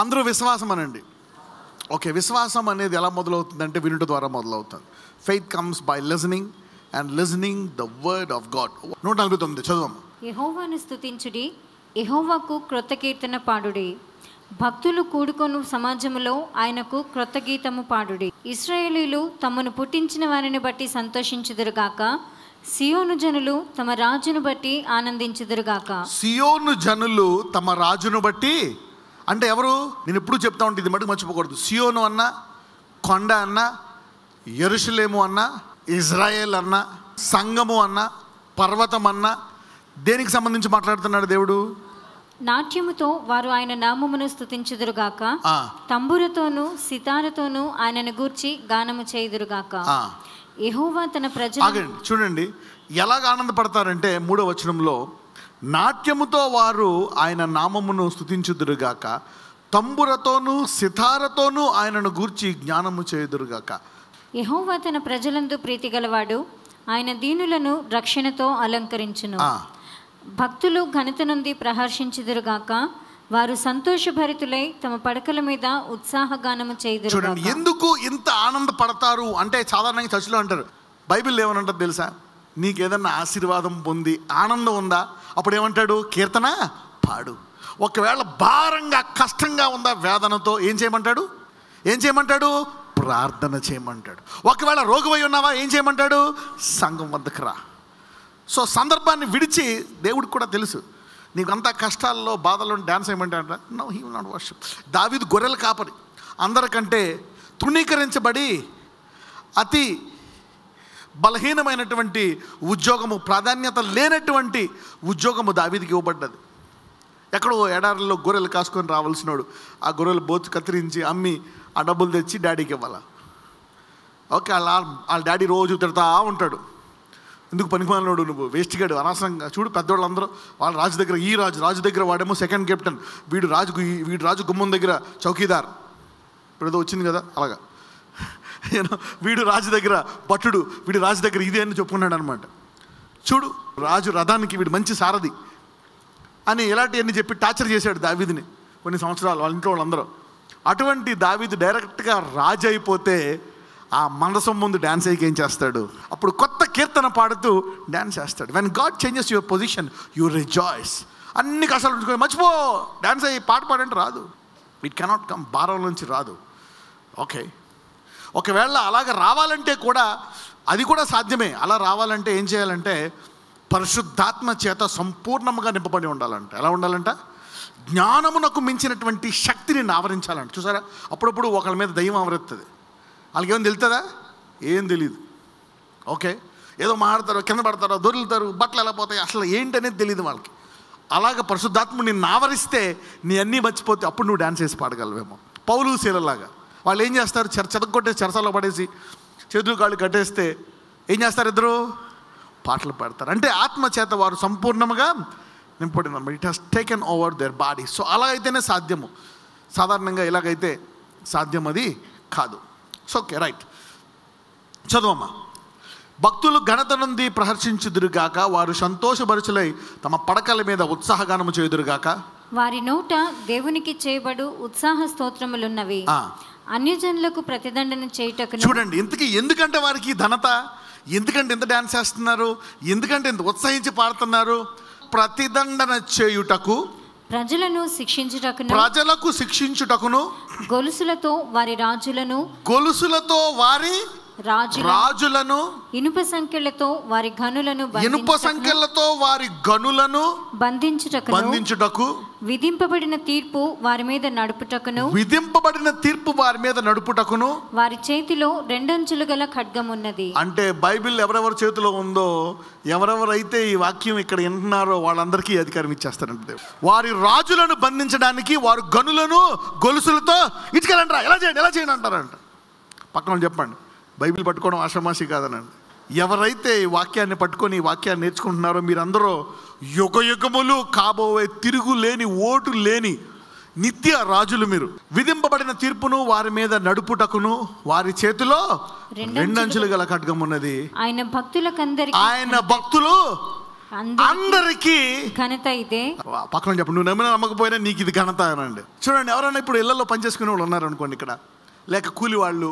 అందరూ విశ్వాసం అనండి. ఓకే, విశ్వాసం అనేది ఎలా మొదలవుతుందంటే వినుట ద్వారా మొదలవుతుంది. Faith comes by listening and listening the word of God. 149 చదవము. యెహోవాను స్తుతించుడి, యెహోవాకు క్రొత్త కీర్తన పాడుడి, భక్తులు కూడుకొను సమాజములో ఆయనకు క్రొత్త గీతము పాడుడి. ఇశ్రాయేలీయులు తమను పుట్టించిన వారిని బట్టి సంతోషించుదురుగాక, సియోను జనులు తమ రాజును బట్టి ఆనందించుదురుగాక. సియోను జనులు తమ రాజును బట్టి అంటే ఎవరు? నేను ఎప్పుడు చెప్తా ఉంటే ఇది మటుకు మర్చిపోకూడదు. సియోను అన్న, కొండ అన్న, యెరూషలేము అన్న, ఇజ్రాయేల్ అన్న, సంఘము అన్న, పర్వతం అన్న, దేనికి సంబంధించి మాట్లాడుతున్నాడు దేవుడు? నాట్యముతో వారు ఆయన నామమును స్తుతించుదురుగాక, తంబురతోను సితారతోను ఆయనను గూర్చి గానము చేయుదురుగాక. యెహోవా తన ప్రజలు చూడండి ఎలాగ ఆనందపడతారంటే 3వ వచనంలో, నాట్యముతో వారు ఆయన నామమును స్తుతించుదురుగాక, తంబురతోను సితారతోను ఆయనను గూర్చి జ్ఞానము చేయుదురుగాక. యెహోవా తన ప్రజలందు ప్రీతి గలవాడు, ఆయన దీనులను రక్షణతో అలంకరించును. భక్తులు ఘనత నుండి ప్రహర్షించుదురుగాక, వారు సంతోషభరితులై తమ పడకల మీద ఉత్సాహగానము చేయుదురు. చూడండి ఎందుకు ఇంత ఆనందపడతారు అంటే, సాధారణంగా చర్చిలో అంటారు, బైబిల్ ఏమనంటారు తెలుసా? నీకు ఏదన్నా ఆశీర్వాదం పొంది ఆనందం ఉందా, అప్పుడు ఏమంటాడు? కీర్తన పాడు. ఒకవేళ భారంగా కష్టంగా ఉందా, వేదనతో ఏం చేయమంటాడు? ప్రార్థన చేయమంటాడు. ఒకవేళ రోగివై ఉన్నావా, ఏం చేయమంటాడు? సంఘం వద్దకు రా. సో సందర్భాన్ని విడిచి దేవుడికి కూడా తెలుసు నీకు అంతా కష్టాల్లో బాధల్లో డ్యాన్స్ చేయమంటాడ. No, he will not worship. దావీదు గొర్రెల కాపరి, అందరికంటే తృణీకరించబడి అతి బలహీనమైనటువంటి ఉద్యోగము, ప్రాధాన్యత లేనటువంటి ఉద్యోగము దావీదుకి ఇవ్వబడ్డది. ఎక్కడో ఎడారిలో గొర్రెలు కాసుకొని రావాల్సినోడు ఆ గొర్రెలు బోతు కత్తిరించి అమ్మి ఆ డబ్బులు తెచ్చి డాడీకి ఇవ్వాలా. ఓకే, వాళ్ళ డాడీ రోజు తిడతా ఉంటాడు, ఎందుకు పనికిమాలినోడు నువ్వు, వేస్ట్ గాడు, అనవసరంగా. చూడు పెద్దవాళ్ళందరూ వాళ్ళ రాజు దగ్గర, ఈ రాజు దగ్గర వాడేమో సెకండ్ కెప్టెన్, వీడు రాజు గుమ్మం దగ్గర చౌకీదార్, ఇప్పుడు ఏదో వచ్చింది కదా అలాగా. వీడు రాజు దగ్గర భటుడు, వీడు రాజు దగ్గర ఇదే అని చెప్పుకున్నాడు అనమాట. చూడు రాజు రథానికి వీడు మంచి సారథి అని ఇలాంటివన్నీ చెప్పి టార్చర్ చేశాడు దావీదుని కొన్ని సంవత్సరాలు వాళ్ళ ఇంట్లో వాళ్ళందరూ. అటువంటి దావీదు డైరెక్ట్గా రాజు అయిపోతే ఆ మందసం ముందు డ్యాన్స్ అయ్యి ఏం చేస్తాడు? అప్పుడు కొత్త కీర్తన పాడుతూ డ్యాన్స్ చేస్తాడు. When God changes your position you rejoice. అన్ని కష్టాలు ఉంచుకొని మర్చిపో, డ్యాన్స్ అయ్యి పాట పాడంటే రాదు. ఇట్ కెనాట్ కమ్, భారం నుంచి రాదు. ఓకే, ఒకవేళ అలాగ రావాలంటే కూడా అది కూడా సాధ్యమే. అలా రావాలంటే ఏం చేయాలంటే పరిశుద్ధాత్మ చేత సంపూర్ణంగా నింపబడి ఉండాలంట. ఎలా ఉండాలంట? జ్ఞానమునకు మించినటువంటి శక్తిని ఆవరించాలంట. చూసారా, అప్పుడప్పుడు ఒకళ్ళ మీద దయ్యం ఆవరిస్తుంది, వాళ్ళకి ఏమైనా తెలుస్తుందా? ఏం తెలియదు. ఓకే, ఏదో మాట్లాడతారు, కింద పడతారు, దొరుకుతారు, బట్టలు ఎలా పోతాయి, అసలు ఏంటనేది తెలియదు వాళ్ళకి. అలాగ పరిశుద్ధాత్మ నిన్ను ఆవరిస్తే నీ అన్నీ మర్చిపోతే అప్పుడు నువ్వు డ్యాన్స్ చేసి పాడగలవేమో. పౌలు శీలలాగా వాళ్ళు ఏం చేస్తారు? చెదగొట్టేసి చెరసాలో పడేసి చేతులు కాళ్ళు కట్టేస్తే ఏం చేస్తారు? ఇద్దరు పాటలు పాడతారు. అంటే ఆత్మ చేత వారు సంపూర్ణంగా నింపబడిన, it has taken over their body. So అలా అయితేనే సాధ్యము, సాధారణంగా ఇలాగైతే సాధ్యం అది కాదు. సో ఓకే, రైట్, చదువమ్మా. భక్తులు ఘనత నుండి ప్రహర్షించుదురుగాక, వారు సంతోషభరుచులై తమ పడకల మీద ఉత్సాహగానము చేయుదురుగాక. వారి నోట దేవునికి చేయబడు ఉత్సాహ స్తోత్రములున్నవి, అన్యజనులకు ప్రతిదండన చేయుటకు. చూడండి ఇంతకీ ఎందుకంటే వారికి ఘనత, ఎందుకంటే ఎంత డ్యాన్స్ చేస్తున్నారు, ఎందుకంటే ఎంత ఉత్సహించి పాడుతున్నారు? ప్రతిదండన చేయుటకు, ప్రజలకు శిక్షించుటకును, గొలుసులతో వారి రాజులను, ఇనుప సంకెళ్లతో వారి గనులను బంధించుటకు, విధింపబడిన తీర్పు వారి మీద నడుపుటకును వారి చేతిలో రెండంచులు గల ఖడ్గమున్నది. అంటే బైబిల్ ఎవరెవరి చేతిలో ఉందో, ఎవరెవరైతే ఈ వాక్యం ఇక్కడ వింటున్నారో వాళ్ళందరికీ అధికారం ఇచ్చేస్తారంటే, వారి రాజులను బంధించడానికి వారు గనులను గొలుసులతో ఇటుకెళ్ళంటారా, ఎలా చేయండి అంటారంట. పక్కన చెప్పండి, బైబిల్ పట్టుకోవడం ఆషామాషి కాదనండి. ఎవరైతే ఈ వాక్యాన్ని పట్టుకొని ఈ వాక్యాన్ని నేర్చుకుంటున్నారో మీరందరూ యుగయుగములు కాబోయే తిరుగులేని, ఓటు లేని నిత్య రాజులు మీరు. విధింపబడిన తీర్పును వారి మీద నడుపుటకును వారి చేతిలో రెండంచులు గల ఖడ్గం ఉన్నది. ఆయన భక్తులు అందరికీ ఘనత ఇదే. పక్కన చెప్పండి, నువ్వు నమ్మినా నమ్మకపోయినా నీకు ఇది ఘనత అనండి. చూడండి, ఎవరైనా ఇప్పుడు ఇళ్లలో పనిచేసుకునే వాళ్ళు ఉన్నారనుకోండి ఇక్కడ, లేక కూలి వాళ్ళు,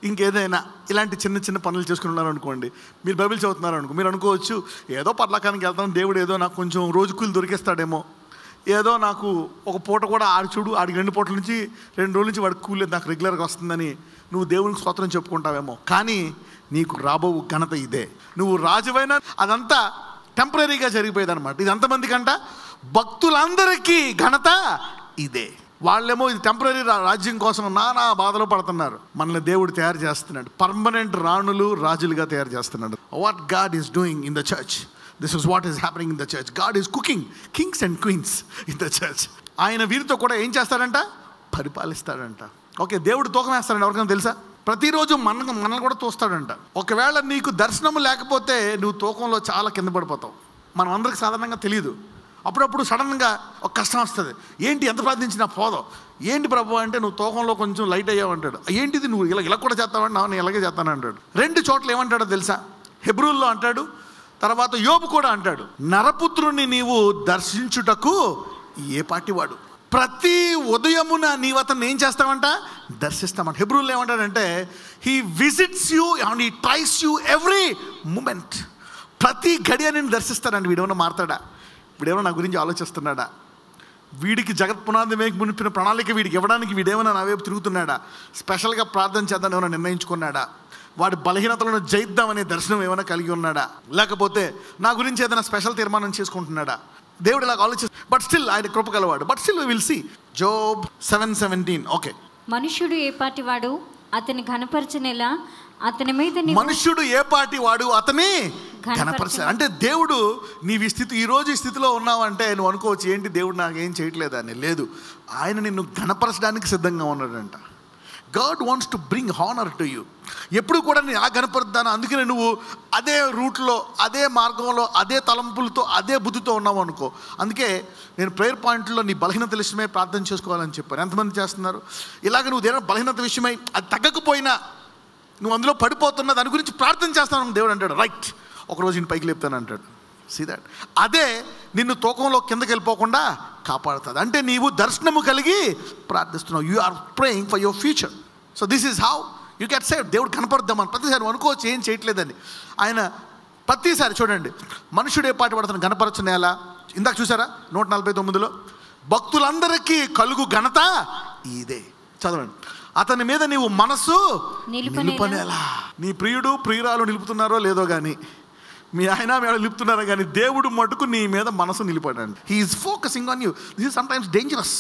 ఇంకేదైనా ఇలాంటి చిన్న చిన్న పనులు చేసుకుని ఉన్నారనుకోండి. మీరు బైబిల్ చదువుతున్నారు అనుకో, మీరు అనుకోవచ్చు ఏదో పర్లకానికి వెళ్తాం, దేవుడు ఏదో నాకు కొంచెం రోజు కూలి దొరికేస్తాడేమో, ఏదో నాకు ఒక పూట కూడా చూడు ఆడికి 2 పూటల నుంచి 2 రోజుల నుంచి వాడికి కూలి నాకు రెగ్యులర్గా వస్తుందని నువ్వు దేవునికి స్తోత్రం చెప్పుకుంటావేమో. కానీ నీకు రాబో ఘనత ఇదే. నువ్వు రాజువైనా అదంతా టెంపరీగా జరిగిపోయేది అనమాట. ఇది ఎంతమందికంట? భక్తులందరికీ ఘనత ఇదే. వాళ్ళేమో ఇది టెంపరీ రాజ్యం కోసం నానా బాధలు పడుతున్నారు. మనల్ని దేవుడు తయారు చేస్తున్నాడు, పర్మనెంట్ రాణులు రాజులుగా తయారు చేస్తున్నాడు. What God is doing in the church, this is what is happening in the church. God is cooking kings and queens in the church. ఆయన వీరితో కూడా ఏం చేస్తాడంట? పరిపాలిస్తాడంట. ఓకే, దేవుడు తూకం వేస్తాడంట. ఎవరికైనా తెలుసా? ప్రతిరోజు మనల్ని కూడా తోస్తాడంట. ఒకవేళ నీకు దర్శనం లేకపోతే నువ్వు తూకంలో చాలా కింద పడిపోతావు. మనం అందరికి సాధారణంగా తెలియదు. అప్పుడప్పుడు సడన్గా ఒక కష్టం వస్తుంది. ఏంటి, ఎంత ప్రార్థించినా పోదాం. ఏంటి ప్రభు అంటే, నువ్వు తూకంలో కొంచెం లైట్ అయ్యావు అంటాడు. ఏంటిది, నువ్వు ఇలా కూడా చేస్తావంటే, నేను ఇలాగే చేస్తాను అంటాడు. 2 చోట్ల ఏమంటాడో తెలుసా? హెబ్రూల్లో అంటాడు, తర్వాత యోబు కూడా అంటాడు, నరపుత్రుని నీవు దర్శించుటకు ఏ పాటివాడు. ప్రతి ఉదయమున నీవు అతన్ని ఏం చేస్తావంట? దర్శిస్తామంట. హెబ్రూల్లో ఏమంటాడంటే, he visits you and he tries you every moment. ప్రతి గడియ నేను దర్శిస్తానండి. వీడేమన్నా మారతాడా? వీడేమన్నా నా గురించి ఆలోచిస్తున్నాడా? వీడికి జగత్ పునాది మునిపిన ప్రణాళిక వీడికి ఇవ్వడానికి వీడేమైనా నా వైపు తిరుగుతున్నాడా? స్పెషల్గా ప్రార్థన చేద్దాం ఏమైనా నిర్ణయించుకున్నాడా? వాడి బలహీనతలను జయిద్దామనే దర్శనం ఏమైనా కలిగి ఉన్నాడా? లేకపోతే నా గురించి ఏదైనా స్పెషల్ తీర్మానం చేసుకుంటున్నాడా? దేవుడు ఇలా ఆలోచిస్తాడు. బట్ స్టిల్ ఆయన కృప గలవాడు. But still will see Job 7:17. Okay, మనుష్యుడు ఏ పాటి వాడు అతని ఘనపరచనేలా, అతని మీద మనుష్యుడు ఏ పాటి వాడు అతని ఘనపరచాలి. అంటే దేవుడు నీవు ఈ రోజు ఈ స్థితిలో ఉన్నావంటే నువ్వు అనుకోవచ్చు, ఏంటి దేవుడు నాకు ఏం చేయట్లేదని. లేదు, ఆయన నిన్ను ఘనపరచడానికి సిద్ధంగా ఉన్నాడంట. God wants to bring honour to you. ఎప్పుడు కూడా నేను ఘనపరుద్దాను. అందుకనే నువ్వు అదే రూట్లో, అదే మార్గంలో, అదే తలంపులతో, అదే బుద్ధితో ఉన్నావు అనుకో. అందుకే నేను ప్రేయర్ పాయింట్లో నీ బలహీనత విషయమై ప్రార్థన చేసుకోవాలని చెప్పాను. ఎంతమంది చేస్తున్నారు? ఇలాగ నువ్వు దేని బలహీనత విషయమై అది తగ్గకపోయినా, నువ్వు అందులో పడిపోతున్నా, దాని గురించి ప్రార్థన చేస్తాను. దేవుడు అంటాడు, రైట్, ఒకరోజు నేను పైకి లేపుతాను అంటాడు. See that. అదే నిన్ను తూకంలో కిందకి వెళ్ళిపోకుండా కాపాడుతుంది. అంటే నీవు దర్శనము కలిగి ప్రార్థిస్తున్నావు. You are praying for your future. So this is how you get saved. దేవుడు కనపడద్దామని ప్రతిసారి అనుకోవచ్చు ఏం చేయట్లేదని. ఆయన ప్రతిసారి చూడండి, మనుషుడు ఏ పాటు పడుతున్న ఘనపరచునేలా. ఇందాక చూసారా 149లో, భక్తులందరికీ కలుగు ఘనత ఇదే. చదవండి, అతని మీద నీవు మనసు నిలుపనేలా. నీ ప్రియుడు ప్రియురాలు నిలుపుతున్నారో లేదో కానీ, మీ ఆయన మేడ నిలుపుతున్నారో కానీ, దేవుడు మటుకు నీ మీద మనసు నిలిపాడండి. He is focusing on you. This is sometimes dangerous.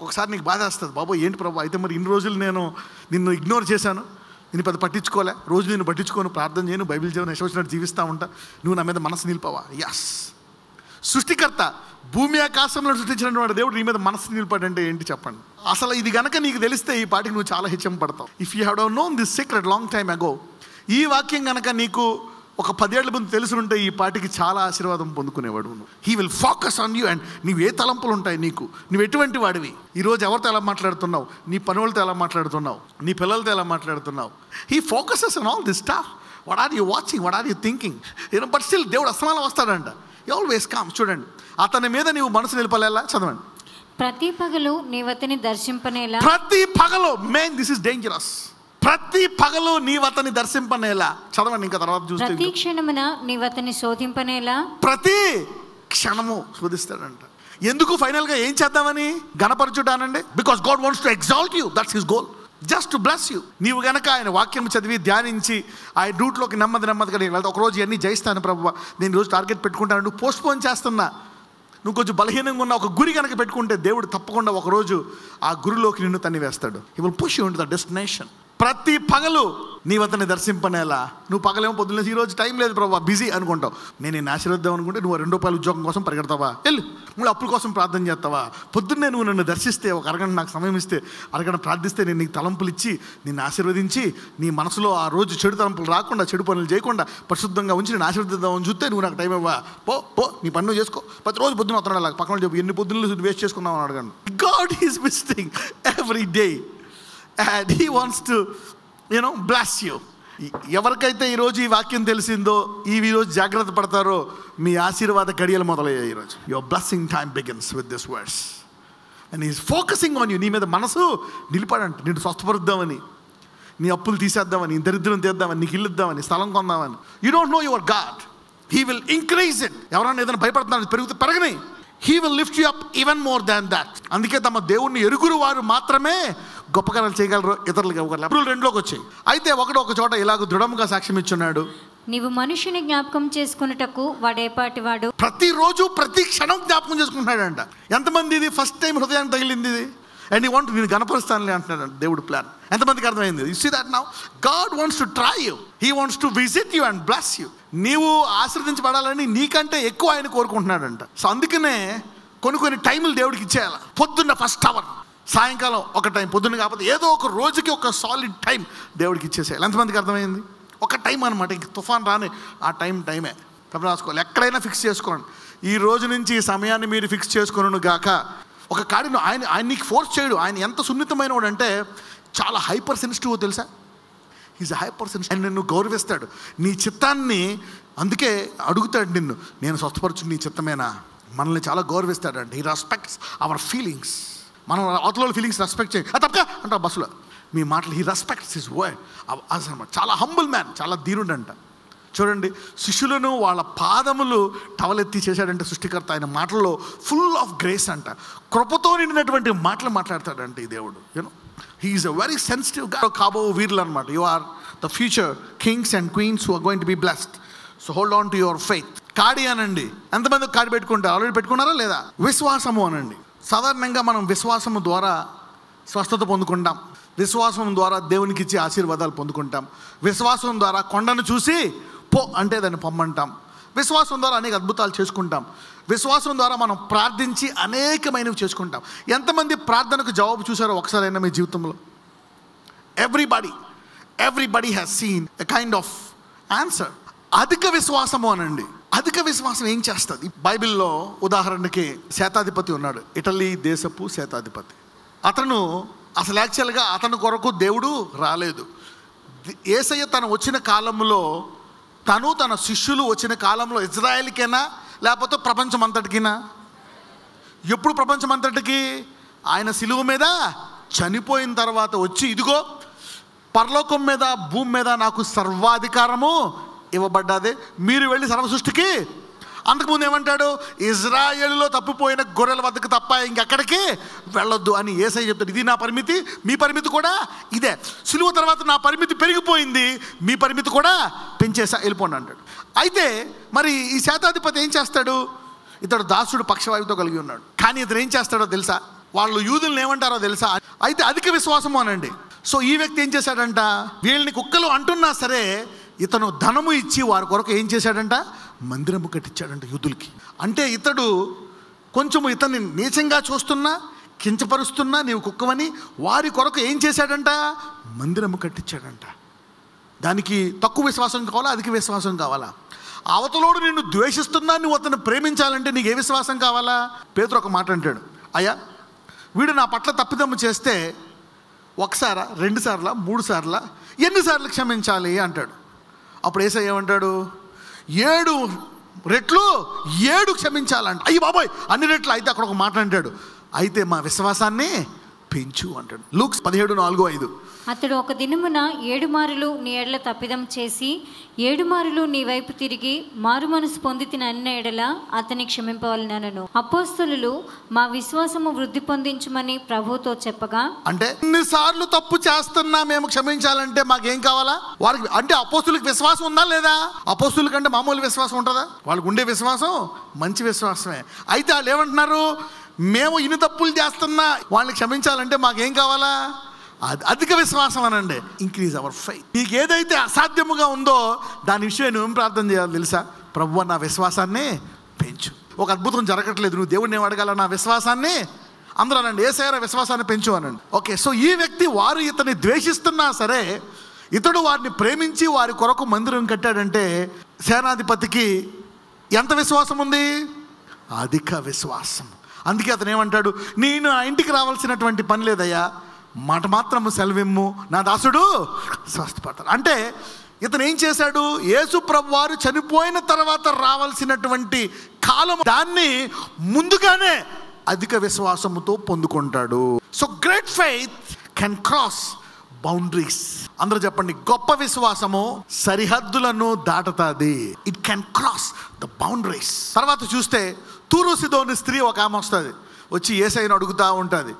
ఒకసారి నీకు బాధ వస్తుంది, బాబు ఏంటి ప్రభు, అయితే మరి ఇన్ని రోజులు నేను నిన్ను ఇగ్నోర్ చేశాను, నేను పెద్ద పట్టించుకోలే, రోజు నేను పట్టించుకోను, ప్రార్థన చేయను, బైబిల్ చదివిన యశోచినట్టు జీవిస్తూ ఉంటా, నువ్వు నా మీద మనసు నిలిపావా? యస్. సృష్టికర్త, భూమి ఆకాశంలో సృష్టించిన వాడు దేవుడు నీ మీద మనసు నిలిపాడంటే ఏంటి చెప్పండి. అసలు ఇది కనుక నీకు తెలిస్తే ఈ పాటికి నువ్వు చాలా హెచ్చం పడతావు. If you have known this secret long time అగో, ఈ వాక్యం కనుక నీకు ఒక 10 ఏళ్ల ముందు తెలుసుంటే ఈ పాటికి చాలా ఆశీర్వాదం పొందుకునేవాడు. He will focus on you. And నువ్వు ఏ తలంపులు ఉంటాయి నీకు, నువ్వు ఎటువంటి వాడివి, ఈరోజు ఎవరితో ఎలా మాట్లాడుతున్నావు, నీ పని వాళ్ళతో ఎలా మాట్లాడుతున్నావు, నీ పిల్లలతో ఎలా మాట్లాడుతున్నావు. He focuses on all this stuff. What are you watching, what are you thinking. But still దేవుడు అస్తమానం వస్తాడంట. Always come. చూడండి, అతని మీద నీవు మనసు నిలపలేలా. చదవండి, ప్రతి పగలు నీవతని దర్శింపనేలా. ప్రతి పగలు, మెయిన్ దిస్ ఇస్ డేంజరస్. ప్రతి పగలు నీవతని దర్శింపనేలా. చదవండి ఇంకా తర్వాత చూస్తే, ప్రతి క్షణమున నీవతని శోధింపనేలా. ప్రతి క్షణము శోధిస్తాడంట. ఎందుకు? ఫైనల్గా ఏం చేద్దామని? ఘనపరచుటానండి. Because God wants to exalt you. That's his goal. Just to bless you. నీవు గనక ఆయన వాక్యం చదివి ధ్యానించి ఆయన రూట్లోకి నెమ్మదిగా నేను వెళ్తా, ఒకరోజు ఇవన్నీ జయిస్తాను ప్రభువా, నేను రోజు టార్గెట్ పెట్టుకుంటాను, నువ్వు పోస్ట్పోన్ చేస్తున్నా, నువ్వు కొంచెం బలహీనంగా ఉన్న ఒక గురి కనుక పెట్టుకుంటే దేవుడు తప్పకుండా ఒకరోజు ఆ గురిలోకి నిన్ను తన్ని వేస్తాడు. He will push you into the destination. ప్రతి పగలు నీవు అతన్ని దర్శింపనేలా. నువ్వు పగలేమో పొద్దున్న ఈరోజు టైం లేదు ప్రభావ, బిజీ అనుకుంటావు. నేను నిన్ను ఆశీర్వదిద్దాం అనుకుంటే నువ్వు ₹2 ఉద్యోగం కోసం పరిగెడతావా? వెళ్ళు. నువ్వు అప్పుల కోసం ప్రార్థన చేస్తావా? పొద్దున్నే నువ్వు నన్ను దర్శిస్తే, ఒక అరగంట నాకు సమయం ఇస్తే, అరగంట ప్రార్థిస్తే, నేను నీకు తలంపులు ఇచ్చి నిన్ను ఆశీర్వదించి నీ మనసులో ఆ రోజు చెడు తలంపులు రాకుండా, చెడు పనులు చేయకుండా పరిశుద్ధంగా ఉంచి నేను ఆశీర్వదిద్దామని చూస్తే నువ్వు నాకు టైం ఇవ్వా? పో నీ పన్ను చేసుకో. ప్రతిరోజు పొద్దున్న వస్తున్నాడు, అలా పక్కన చెప్పు ఎన్ని పొద్దున్నలు వేస్ట్ చేసుకున్నావు అని అడగండి. God is visiting every day and he wants to bless you. ఎవరికైతే ఈరోజు ఈ వాక్యం తెలిసిందో ఈరోజు జాగ్రత్త పడతారో మీ ఆశీర్వాద గడియలు మొదలయ్యాయి. ఈరోజు your blessing time begins with this words and is focusing on you. నీ మీద మనసు నిలిపాడంట, నిన్ను స్వస్థపరుద్దామని, నీ అప్పులు తీసేద్దామని, నీ దరిద్రం తీద్దామని, నీకు ఇల్లు ఇద్దామని, స్థలం కొందామని. You don't know your God, he will increase it. ఎవరైనా ఏదైనా భయపడుతున్నారు పెరగని, he will lift you up even more than that. అందుకే తమ దేవుణ్ణి ఎరుగురు వారు మాత్రమే గొప్ప కార్యాలు చేయగలరు, ఇతరులకు ఇవ్వగలరు. అప్పుడు 2లోకి వచ్చాయి. అయితే ఒక చోట ఇలాగ దృఢంగా సాక్ష్యం ఇచ్చున్నాడు, నీవు మనుషుని జ్ఞాపకం చేసుకున్నటకు వాడేపాటివాడు. ప్రతిరోజు ప్రతి క్షణం జ్ఞాపకం చేసుకుంటున్నాడంట. ఎంతమంది ఇది ఫస్ట్ టైం హృదయానికి తగిలింది ఇది? అండ్ యూ వాంట్, నేను గణపరుస్తానులే అంటున్నాడు దేవుడు ప్లాన్. ఎంతమందికి అర్థమైంది? You see that now God wants to try you, he wants to visit you and bless you. నీవు ఆశీర్వదించబడాలని నీకంటే ఎక్కువ ఆయన కోరుకుంటున్నాడంట. సో అందుకనే కొన్ని టైములు దేవుడికి ఇచ్చేయాలి. పొద్దున్న ఫస్ట్ అవర్, సాయంకాలం ఒక టైం, పొద్దున్న కాకపోతే ఏదో ఒక రోజుకి ఒక సాలిడ్ టైం దేవుడికి ఇచ్చేసేయాలి. ఎంతమందికి అర్థమైంది? ఒక టైం అనమాట, ఇంక తుఫాన్ రాని ఆ టైమే రాసుకోవాలి. ఎక్కడైనా ఫిక్స్ చేసుకోండి. ఈ రోజు నుంచి ఈ సమయాన్ని మీరు ఫిక్స్ చేసుకును గాక. ఒక కాడిని ఆయన నీకు ఫోర్స్ చేయడు. ఆయన ఎంత సున్నితమైన వాడు అంటే చాలా హైపర్ సెన్సిటివ్ తెలుసా. Is hyper sensitive. ఆయన నిన్ను గౌరవిస్తాడు, నీ చిత్తాన్ని. అందుకే అడుగుతాడు నిన్ను, నేను స్వస్థపరచు నీ చిత్తమేనా. మనల్ని చాలా గౌరవిస్తాడంట. He respects our feelings. మనం అవతల ఫీలింగ్స్ రెస్పెక్ట్ చేయి తప్ప అంట బస్సులో మీ మాటలు. He respects his word. అసలు చాలా హంబుల్ మ్యాన్, చాలా ధీరుడు అంట. చూడండి, శిష్యులను వాళ్ళ పాదములు టవలెత్తి చేశాడంటే సృష్టికర్త. ఆయన మాటల్లో ఫుల్ ఆఫ్ గ్రేస్ అంట, కృపతో నిండినటువంటి మాటలు మాట్లాడతాడంట ఈ దేవుడు. You know he is a very sensitive గా. కాబో వీరులు అనమాట. You are the future kings and queens who are going to be blessed. So hold on to your faith. కాడి అనండి. ఎంతమంది కాడి పెట్టుకుంటారు? ఆల్రెడీ పెట్టుకున్నారా లేదా? విశ్వాసము అనండి. సాధారణంగా మనం విశ్వాసము ద్వారా స్వస్థత పొందుకుంటాం, విశ్వాసం ద్వారా దేవునికి ఇచ్చే ఆశీర్వాదాలు పొందుకుంటాం, విశ్వాసం ద్వారా కొండను చూసి పో అంటే దాన్ని పొమ్మంటాం, విశ్వాసం ద్వారా అనేక అద్భుతాలు చేసుకుంటాం, విశ్వాసం ద్వారా మనం ప్రార్థించి అనేకమైనవి చేసుకుంటాం. ఎంతమంది ప్రార్థనకు జవాబు చూసారో ఒకసారైనా మీ జీవితంలో? Everybody has seen a kind of answer. అధిక విశ్వాసము అనండి. అధిక విశ్వాసం ఏం చేస్తుంది? బైబిల్లో ఉదాహరణకి శతాధిపతి ఉన్నాడు, ఇటలీ దేశపు శతాధిపతి. అతను అసలు యాక్చువల్గా అతని కొరకు దేవుడు రాలేదు. యేసయ్య తను వచ్చిన కాలంలో, తన శిష్యులు వచ్చిన కాలంలో ఇజ్రాయెల్కైనా లేకపోతే ప్రపంచం అంతటికినా? ఎప్పుడు ప్రపంచం అంతటికి? ఆయన సిలువ మీద చనిపోయిన తర్వాత వచ్చి, ఇదిగో పరలోకం మీద భూమి మీద నాకు సర్వాధికారము ఇవ్వబడ్డాదే, మీరు వెళ్ళి సర్వ సృష్టికి. అంతకుముందు ఏమంటాడు? ఇజ్రాయేలులో తప్పిపోయిన గొర్రెల వద్దకు తప్ప ఇంకెక్కడికి వెళ్ళొద్దు అని యేసయ్య చెప్తాడు. ఇది నా పరిమితి, మీ పరిమితి కూడా ఇదే. సిలువ తర్వాత నా పరిమితి పెరిగిపోయింది, మీ పరిమితి కూడా పెంచేసా, వెళ్ళిపోండి అంటాడు. అయితే మరి ఈ శతాధిపతి ఏం చేస్తాడు? ఇతడు దాసుడు పక్షవాయువుతో కలిగి ఉన్నాడు. కానీ ఇతడు ఏం చేస్తాడో తెలుసా? వాళ్ళు యూదులను ఏమంటారో తెలుసా? అయితే అధిక విశ్వాసము అనండి. సో ఈ వ్యక్తి ఏం చేశాడంట? వీళ్ళని కుక్కలు అంటున్నా సరే ఇతను ధనము ఇచ్చి వారి కొరకు ఏం చేశాడంట? మందిరము కట్టించాడంట యూదులకి. అంటే ఇతడు కొంచెము ఇతన్ని నీచంగా చూస్తున్నా, కించపరుస్తున్నా, నీవు కుక్కవని వారి కొరకు ఏం చేశాడంట? మందిరము కట్టించాడంట. దానికి తక్కువ విశ్వాసం కావాలా, అధిక విశ్వాసం కావాలా? అవతలోడు నిన్ను ద్వేషిస్తున్నా నువ్వు అతను ప్రేమించాలంటే నీకు ఏ విశ్వాసం కావాలా? పేతురు ఒక మాట అంటాడు, అయ్యా వీడు నా పట్ల తప్పిదమ్ము చేస్తే ఒకసారా, 2 సార్లా, 3 సార్లా, ఎన్నిసార్లు క్షమించాలి అంటాడు. అప్పుడు యేసయ్య ఏమంటాడు? 7 రెట్లు 7 క్షమించాలంట. అయ్యి బాబోయ్, అన్ని రెట్లు. అయితే అక్కడ ఒక మాట అంటాడు, అయితే మా విశ్వాసాన్ని పెంచు అంటాడు. లూక్స్ 17:4-5. అతడు ఒక దినమున 7 మారులు నీ ఎడల తప్పిదం చేసి 7 మారులు నీ వైపు తిరిగి మారు మనసు పొందితిన అన్న ఎడల అతని క్షమింపవలెనను. అపోస్తలులు మా విశ్వాసము వృద్ధి పొందించమని ప్రభువుతో చెప్పగా, అంటే ఎన్నిసార్లు తప్పు చేస్తున్నా మేము క్షమించాలంటే మాకేం కావాలా? వారికి అంటే అపోస్తులకు విశ్వాసం ఉందా లేదా? అపోస్తుల కంటే మామూలు విశ్వాసం ఉంటుందా? వాళ్ళకు ఉండే విశ్వాసం మంచి విశ్వాసమే. అయితే వాళ్ళు ఏమంటున్నారు? మేము ఇన్ని తప్పులు చేస్తున్నా వాళ్ళని క్షమించాలంటే మాకేం కావాలా? అధిక విశ్వాసం అనండి. Increase our faith. నీకు ఏదైతే అసాధ్యముగా ఉందో దాని విషయం నువ్వేం ప్రార్థన చేయాలి తెలుసా? ప్రభువా నా విశ్వాసాన్ని పెంచు. ఒక అద్భుతం జరగట్లేదు, నువ్వు దేవుడిని ఏం అడగాల? నా విశ్వాసాన్ని. అందరూ అనండి, యేసయ్య విశ్వాసాన్ని పెంచు అనండి. ఓకే, సో ఈ వ్యక్తి వారు ఇతన్ని ద్వేషిస్తున్నా సరే ఇతడు వారిని ప్రేమించి వారి కొరకు మందిరం కట్టాడంటే సేనాధిపతికి ఎంత విశ్వాసం ఉంది? అధిక విశ్వాసం. అందుకే అతను ఏమంటాడు? నేను ఆ ఇంటికి రావాల్సినటువంటి పని లేదయ్యా, మాట మాత్రము సెలవిమ్ము, నా దాసుడు స్వస్థపడతాడు. అంటే ఇతను ఏం చేశాడు? యేసు ప్రభు వారు చనిపోయిన తర్వాత రావాల్సినటువంటి కాలం దాన్ని ముందుగానే అధిక విశ్వాసముతో పొందుకుంటాడు. So great faith can cross boundaries. అందరూ చెప్పండి, గొప్ప విశ్వాసము సరిహద్దులను దాటుతుంది. It can cross the boundaries. తర్వాత చూస్తే తూరు సిదోని స్త్రీ ఒక ఆమె వస్తుంది, వచ్చి యేసయ్యను అడుగుతూ ఉంటుంది,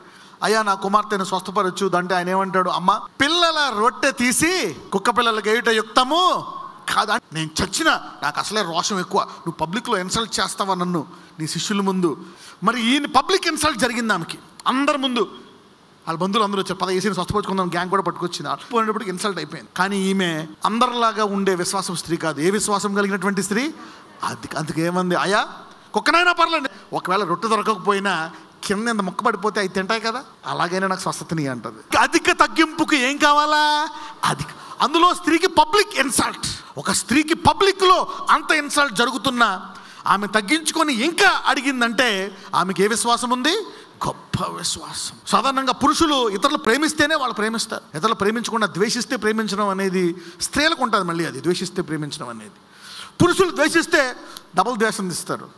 అయ్యా నా కుమార్తెను స్వస్థపరచు అంటే ఆయన ఏమంటాడు? అమ్మ, పిల్లల రొట్టె తీసి కుక్క పిల్లలకి వేయుట యుక్తము కాదా? నేను చచ్చినా నాకు అసలే రోషం ఎక్కువ, నువ్వు పబ్లిక్లో ఇన్సల్ట్ చేస్తావా నన్ను నీ శిష్యుల ముందు. మరి ఈయన పబ్లిక్ ఇన్సల్ట్ జరిగింది ఆమెకి, అందరి ముందు. వాళ్ళ బంధువులు అందరూ వచ్చారు, పద ఏసీని స్వస్థపరుచుకుందాం, గ్యాంగ్ కూడా పట్టుకొచ్చింది. పోయినప్పటికి ఇన్సల్ట్ అయిపోయింది. కానీ ఈమె అందరిలాగా ఉండే విశ్వాసం స్త్రీ కాదు. ఏ విశ్వాసం కలిగినటువంటి స్త్రీ? అందుకే ఏమంది? అయ్యా కుక్కనైనా పర్లేదు, ఒకవేళ రొట్టె దొరకకపోయినా కింద ఎంత మొక్క పడిపోతే అవి తింటాయి కదా, అలాగైనా నాకు స్వస్థతని అంటది. అధిక తగ్గింపుకి ఏం కావాలా? అధిక. అందులో స్త్రీకి పబ్లిక్ ఇన్సల్ట్. ఒక స్త్రీకి పబ్లిక్లో అంత ఇన్సల్ట్ జరుగుతున్నా ఆమె తగ్గించుకొని ఇంకా అడిగిందంటే ఆమెకి ఏ విశ్వాసం ఉంది? గొప్ప విశ్వాసం. సాధారణంగా పురుషులు ఇతరులు ప్రేమిస్తేనే వాళ్ళు ప్రేమిస్తారు. ఇతరులు ప్రేమించకుండా ద్వేషిస్తే ప్రేమించడం అనేది స్త్రీలకు ఉంటుంది. మళ్ళీ అది ద్వేషిస్తే ప్రేమించడం అనేది. పురుషులు ద్వేషిస్తే డబుల్ ద్వేషం ఇస్తారు.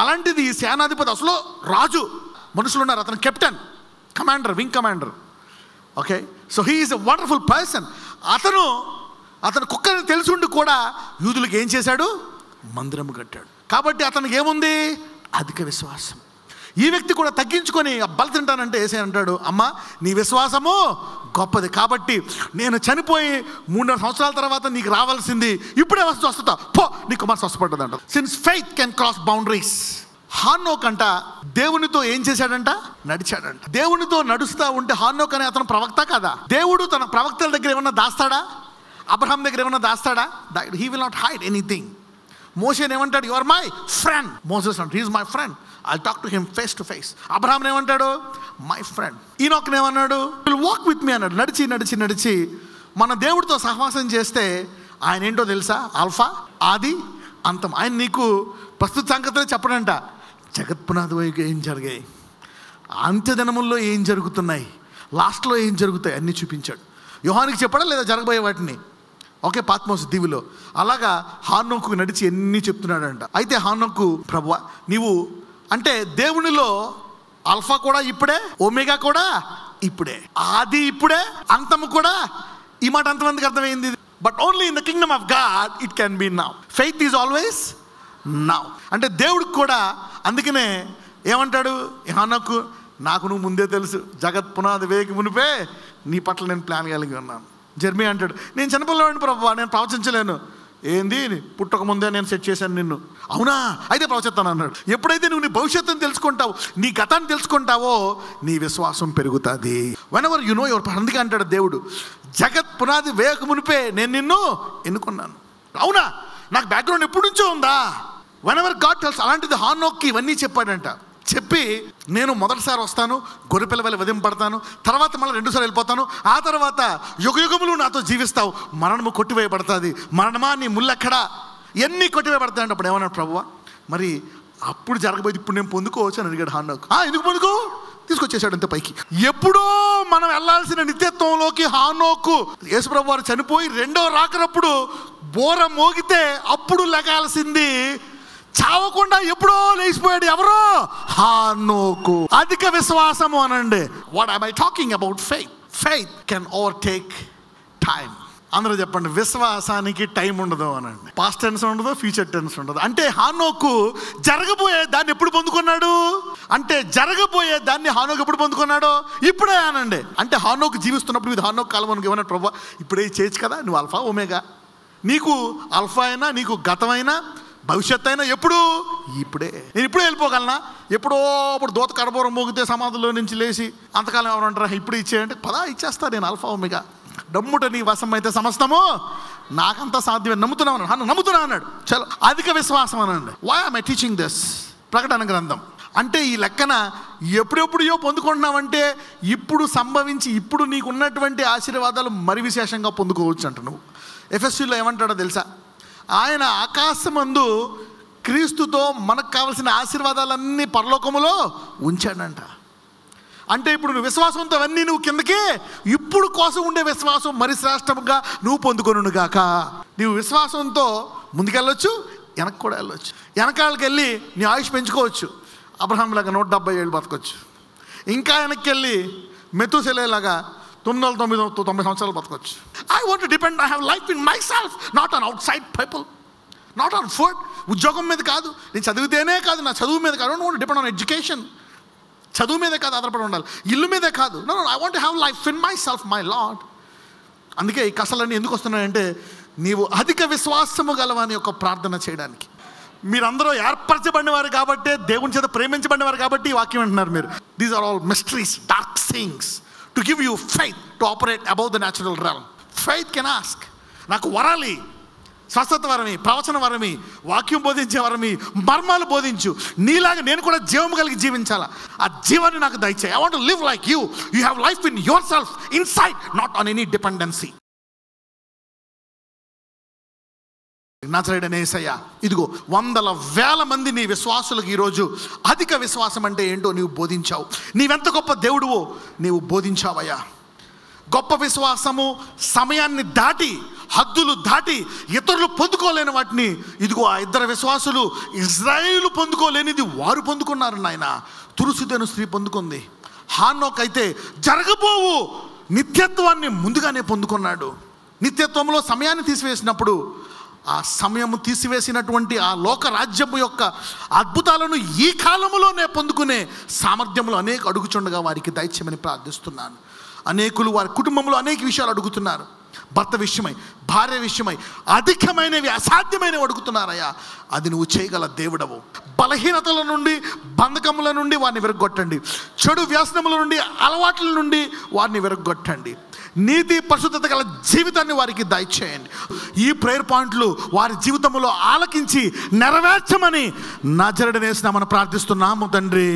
అలాంటిది సేనాధిపతి, అసలు రాజు, మనుషులు ఉన్నారు, అతను captain, commander, wing commander. Okay, so he is a wonderful person. అతను కుక్కని తెలుసుండి కూడా యూదులకు ఏం చేశాడు? మందిరం కట్టాడు. కాబట్టి అతనికి ఏముంది? అధిక విశ్వాసం. ఈ వ్యక్తి కూడా తగ్గించుకొని బల తింటానంటే ఏసే అంటాడు, అమ్మ నీ విశ్వాసము గొప్పది, కాబట్టి నేను చనిపోయి 3 సంవత్సరాల తర్వాత నీకు రావాల్సింది ఇప్పుడే వస్తా పో, నీ కుమార్ స్వస్థపడ్డది అంట. Since faith can cross boundaries. Enoch అంట దేవునితో ఏం చేశాడంట? నడిచాడంట. దేవునితో నడుస్తూ ఉంటే హానోక్ అనే అతను ప్రవక్త కదా. దేవుడు తన ప్రవక్తల దగ్గర ఏమన్నా దాస్తాడా? అబ్రహాం దగ్గర ఏమన్నా దాస్తాడా? He will not hide anything. మోషేని ఏమంటాడు? You are my friend. Moses అంటాడు, he is my friend, I talk to him face to face. Abraham ఏమంటాడు? My friend. ఈనోక్ని ఏమన్నాడు? విల్ వాక్ విత్ మీ అన్నాడు. నడిచి నడిచి నడిచి మన దేవుడితో సహవాసం చేస్తే ఆయన ఏంటో తెలుసా? ఆల్ఫా, ఆది, అంతం. ఆయన నీకు ప్రస్తుత సంగతులే చెప్పడంట, జగత్పునాది వైపు ఏం జరిగాయి, అంత్యదినముల్లో ఏం జరుగుతున్నాయి, లాస్ట్లో ఏం జరుగుతాయి అన్నీ చూపించాడు. యోహానికి చెప్పడా లేదా జరగబోయే వాటిని? ఓకే, పాత్మోస్ దీవిలో అలాగా హానోకు నడిచి ఎన్ని చెప్తున్నాడంట. అయితే హానోకు, ప్రభువా నీవు అంటే దేవునిలో ఆల్ఫా కూడా ఇప్పుడే, ఒమేగా కూడా ఇప్పుడే, ఆది ఇప్పుడే, అంతము కూడా. ఈ మాట అంతమందికి అర్థమైంది. But only in the Kingdom of God it can be now. Faith is always now. అంటే దేవుడికి కూడా అందుకనే ఏమంటాడు హానోకు? నాకు నువ్వు ముందే తెలుసు, జగత్ పునాది వేకి మునిపే నీ పట్ల నేను ప్లాన్ కలిగి ఉన్నాను. జెర్మీ అంటాడు, నేను చిన్నపిల్లవాడిని ప్రభువా, నేను ప్రవచించలేను. ఏంది, పుట్టక ముందే నేను సెట్ చేశాను నిన్ను. అవునా, అయితే ప్రవచిస్తాను అన్నాడు. ఎప్పుడైతే నువ్వు నీ భవిష్యత్తుని తెలుసుకుంటావు, నీ గతాన్ని తెలుసుకుంటావో నీ విశ్వాసం పెరుగుతుంది. Whenever you know your. అందుకే అంటాడు దేవుడు, జగత్ పునాది వేయక మునిపే నేను నిన్ను ఎన్నుకున్నాను. అవునా, నాకు బ్యాక్గ్రౌండ్ ఎప్పటి నుంచో ఉందా? Whenever God tells. అలాంటిది హానోక్కి ఇవన్నీ చెప్పాడంట. చెప్పి నేను మొదటిసారి వస్తాను, గొర్రెపిల్ల వలె వధింపబడతాను, తర్వాత మళ్ళీ 2 సార్లు వెళ్ళిపోతాను, ఆ తర్వాత యుగయుగములు నాతో జీవిస్తావు, మరణము కొట్టివేయబడుతుంది, మరణమా నీ ముళ్ళెక్కడా, ఎన్ని కొట్టివేయబడతాయంటే అప్పుడు ఏమన్నాడు ప్రభువా? మరి అప్పుడు జరగబోయేది ఇప్పుడు నేను పొందుకోవచ్చు అని అడిగాడు హానోకు. ఎందుకు పొందుకో? తీసుకొచ్చేసాడు అంతే పైకి. ఎప్పుడో మనం వెళ్ళాల్సిన నిత్యత్వంలోకి హానోకు యేసుప్రభు వారు చనిపోయి 2వ రాకనప్పుడు బోర మోగితే అప్పుడు లెగాల్సింది, చావకుండా ఎప్పుడో లేచిపోయాడు. ఎవరో? హానోకు. అధిక విశ్వాసము అనండి. What I talking about? Faith. Faith can overtake time. అందరూ చెప్పండి, విశ్వాసానికి టైం ఉండదు అనండి. పాస్ట్ టెన్స్ ఉండదు, ఫ్యూచర్ టెన్స్ ఉండదు. అంటే హానోకు జరగబోయే దాన్ని ఎప్పుడు పొందుకున్నాడు? అంటే జరగబోయే దాన్ని హానోకు ఎప్పుడు పొందుకున్నాడు? ఇప్పుడే అనండి. అంటే హానోకు జీవిస్తున్నప్పుడు ఇది హానోకు కాలం మనకు ఏమన్నా ప్రభు ఇప్పుడే చేయొచ్చు కదా, నువ్వు ఆల్ఫా ఒమేగా, నీకు ఆల్ఫా అయినా నీకు గతమైనా భవిష్యత్తు అయినా ఎప్పుడు? ఇప్పుడే. నేను ఇప్పుడే వెళ్ళిపోగలనా? ఎప్పుడో అప్పుడు దూత కడబోరం మోగితే సమాధిలో నుంచి లేచి అంతకాలం ఎవరంటారా ఇప్పుడు ఇచ్చేయంటే పదా ఇచ్చేస్తా, నేను ఆల్ఫా ఒమేగా, డమ్ముట నీ వశం అయితే సమస్తము నాకంతా సాధ్యమే, నమ్ముతున్నా అన్నాడు. చలో, అధిక విశ్వాసం అనండి. Why am I teaching this? ప్రకటన గ్రంథం. అంటే ఈ లెక్కన ఎప్పుడెప్పుడో పొందుకుంటున్నావంటే ఇప్పుడు సంభవించి ఇప్పుడు నీకు ఉన్నటువంటి ఆశీర్వాదాలు మరి విశేషంగా పొందుకోవచ్చు అంట. నువ్వు ఎఫెసీలో ఏమంటాడో తెలుసా? ఆయన ఆకాశమందు క్రీస్తుతో మనకు కావలసిన ఆశీర్వాదాలన్నీ పరలోకములో ఉంచాడంట. అంటే ఇప్పుడు నువ్వు విశ్వాసంతో అవన్నీ నువ్వు కిందకే, ఇప్పుడు కోసం ఉండే విశ్వాసం మరి శ్రేష్టంగా నువ్వు పొందుకొనుగాక. నువ్వు విశ్వాసంతో ముందుకెళ్ళొచ్చు, వెనక్కి కూడా వెళ్ళొచ్చు. వెనకాలకి వెళ్ళి నీ ఆయుష్ పెంచుకోవచ్చు, అబ్రహాంలాగా 170 ఏళ్ళు బతకొచ్చు. ఇంకా వెనక్కి వెళ్ళి మెతుసెలేలాగా 990 సంవత్సరాలు బతకొచ్చు. I want to depend, I have life in my self, not on outside people, not on food. ఉద్యోగం మీద కాదు, నేను చదివితేనే కాదు, నా చదువు మీద కాదు. Don't want depend on education, చదువు మీదే కాదు ఆధారపడి ఉండాలి, ఇల్లు మీదే కాదు. No, I want to have life in my self, my lord. అందుకే ఈ కష్టాలన్నీ ఎందుకు వస్తున్నాయంటే నీవు అధిక విశ్వాసము గలవాని యొక్క ప్రార్థన చేయడానికి. మీరందరూ ఏర్పరచబడినవారు కాబట్టి, దేవుని చేత ప్రేమించబడినవారు కాబట్టి ఈ వాక్యం అంటున్నారు మీరు. These are all mysteries, dark things to give you faith to operate above the natural realm. Faith can ask, నాకు వరాలి, స్వస్థత వరమి, ప్రవచన వరమి, వాక్యం బోధించే వరమి, మర్మాలు బోధించు, నీలాగా నేను కూడా జీవం కలిగి జీవించాలా, ఆ జీవాన్ని నాకు దయచేయి. I want to live like you. You have life in your self, inside, not on any dependency. నజరేయుడైన యేసయ్య, ఇదిగో 100,000 మంది నీ విశ్వాసులకు ఈరోజు అధిక విశ్వాసం అంటే ఏంటో నీవు బోధించావు. నీవెంత గొప్ప దేవుడువో నీవు బోధించావయ్యా. గొప్ప విశ్వాసము సమయాన్ని దాటి, హద్దులు దాటి ఇతరులు పొందుకోలేని వాటిని ఇదిగో ఆ 2 విశ్వాసులు ఇజ్రాయేలు పొందుకోలేనిది వారు పొందుకున్నారు నాయన. తురుసుదేను స్త్రీ పొందుకుంది. హానోక్ అయితే జరగబోవు నిత్యత్వాన్ని ముందుగానే పొందుకున్నాడు. నిత్యత్వంలో సమయాన్ని తీసివేసినప్పుడు ఆ సమయము తీసివేసినటువంటి ఆ లోక రాజ్యము యొక్క అద్భుతాలను ఈ కాలములోనే పొందుకునే సామర్థ్యంలో అనేక అడుగుచుండగా వారికి దయచేయమని ప్రార్థిస్తున్నాను. అనేకులు వారి కుటుంబంలో అనేక విషయాలు అడుగుతున్నారు. భర్త విషయమై, భార్య విషయమై అధికమైనవి, అసాధ్యమైనవి అడుగుతున్నారయ్యా. అది నువ్వు చేయగల దేవుడవు. బలహీనతల నుండి, బంధకముల నుండి వారిని విరగొట్టండి. చెడు వ్యసనముల నుండి, అలవాట్ల నుండి వారిని విరగొట్టండి. నీతి పరిశుద్ధత గల జీవితాన్ని వారికి దయచేయండి. ఈ ప్రేయర్ పాయింట్లు వారి జీవితంలో ఆలకించి నెరవేర్చమని నజరేయుడైన యేసు నామమున ప్రార్థిస్తున్నాము తండ్రి.